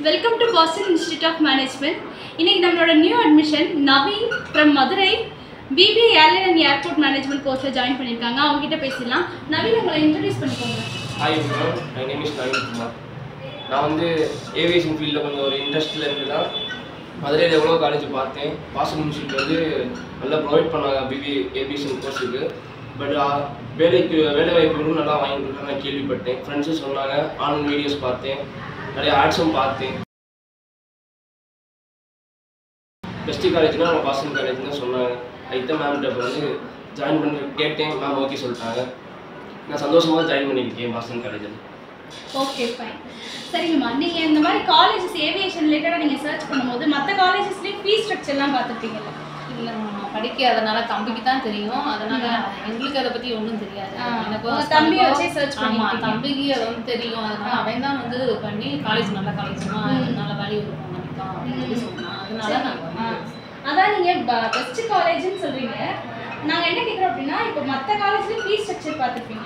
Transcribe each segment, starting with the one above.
Welcome to Boston Institute of Management. இன்னைக்கு நம்மளோட new admission Naveen from Madurai BBA Airline and Airport Management கோர்ஸ்ல join பண்ணிருக்காங்க. அவங்க கிட்ட பேசலாம். நவீன் உங்களை இன்ட்ரோ듀ce பண்ணிக்கோங்க. Hi everyone, my name is Naveen Kumar. நான் வந்து ஏவியேஷன் ஃபீல்டில் கொஞ்சம் ஒரு இன்ட்ரெஸ்ட்டில் இருந்து தான் மதுரையில் எவ்வளோ காலேஜ் பார்த்தேன். பாஸ்டன் யூனிவர்சிட்டி வந்து நல்லா ப்ரொவைட் பண்ணாங்க BBA ஏவியேஷன் கோர்ஸுக்கு. பட் வேலை வாய்ப்புகளும் நல்லா வாங்கி கொடுத்தாங்க நான் கேள்விப்பட்டேன். ஃப்ரெண்ட்ஸும் சொன்னாங்க, ஆன்லைன் வீடியோஸ் பார்த்தேன், நிறைய ஆட்ஸும் பார்த்தேன். பெஸ்ட்டு காலேஜ்னால் நம்ம பாஸ்டன் காலேஜ் தான் சொன்னாங்க. ஐத்த மேம்கிட்ட வந்து ஜாயின் பண்ணி கேட்டேன், மேம் ஓகே சொல்லிட்டாங்க. நான் சந்தோஷமாக ஜாயின் பண்ணியிருக்கேன் பாஸ்டன் காலேஜில். Okay fine. சரிங்கம்மா, நீங்கள் இந்த மாதிரி காலேஜஸ் ஏவியேஷன் ரிலேட்டடாக நீங்கள் சர்ச் பண்ணும்போது மற்ற காலேஜஸ்லேயும் ஃபீஸ் ஸ்ட்ரக்சர்லாம் பார்த்துருப்பீங்கல்ல? இல்லை, நான் படிக்காதனால தம்பிக்கு தான் தெரியும். அதனால எங்களுக்கு அதை பற்றி ஒன்றும் தெரியாது. எனக்கு தம்பி வச்சே சர்ச் ஆமாம், தம்பிக்கு அது வந்து தெரியும். அதனால அவன் தான் வந்து பண்ணி காலேஜ் நல்ல காலேஜ்மா நல்ல வேல்யூ இருக்கும் நினைக்கான் அப்படின்னு சொல்லி சொன்னான். அதனால நாங்கள் அதான் நீங்கள் பெஸ்ட் காலேஜ்னு சொல்கிறீங்க. நாங்கள் என்ன கேட்குறோம் அப்படின்னா, இப்போ மற்ற காலேஜ்லேயும் ஃபீஸ் ஸ்ட்ரக்சர் பார்த்துருப்பீங்க,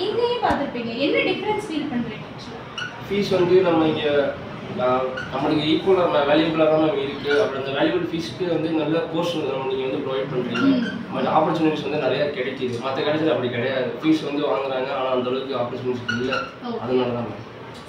இங்கேயும் பார்த்துருப்பீங்க. என்ன டிஃப்ரென்ஸ் ஃபீல் பண்ணுறீங்க? ஃபீஸ் வந்து நம்ம இங்கே நம்மளுக்கு ஈக்குவலாக வேல்யூபிளாக தான் நம்ம இருக்குது. அப்படி அந்த வேல்யூபிள் ஃபீஸுக்கு வந்து நல்ல கோர்ஸ் நீங்கள் வந்து ப்ரொவைட் பண்ணுறீங்க. பட் ஆப்பர்ச்சுனிட்டிஸ் வந்து நிறையா கிடைக்கிது. மற்ற காலேஜில் அப்படி கிடையாது. ஃபீஸ் வந்து வாங்குறாங்க, ஆனால் அந்தளவுக்கு ஆப்பர்ச்சுனிட்டிஸ் இல்லை. அதனால தான்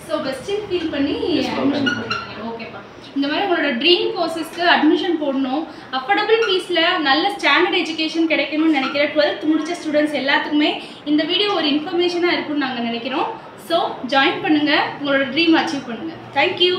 ஸோ பெஸ்ட்டுன்னு ஃபீல் பண்ணி அட்மிஷன் போடுறீங்க. ஓகேப்பா. இந்த மாதிரி உங்களோட ட்ரீம் கோர்சஸ்க்கு அட்மிஷன் போடணும், அஃபோர்டபுள் ஃபீஸில் நல்ல ஸ்டாண்டர்ட் எஜுகேஷன் கிடைக்கணும்னு நினைக்கிற 12th முடிச்ச ஸ்டூடெண்ட்ஸ் எல்லாத்துக்குமே இந்த வீடியோ ஒரு இன்ஃபர்மேஷனாக இருக்குன்னு நாங்கள் நினைக்கிறோம். ஸோ ஜாயின் பண்ணுங்கள், உங்களோட ட்ரீம் அச்சீவ் பண்ணுங்கள். தேங்க்யூ.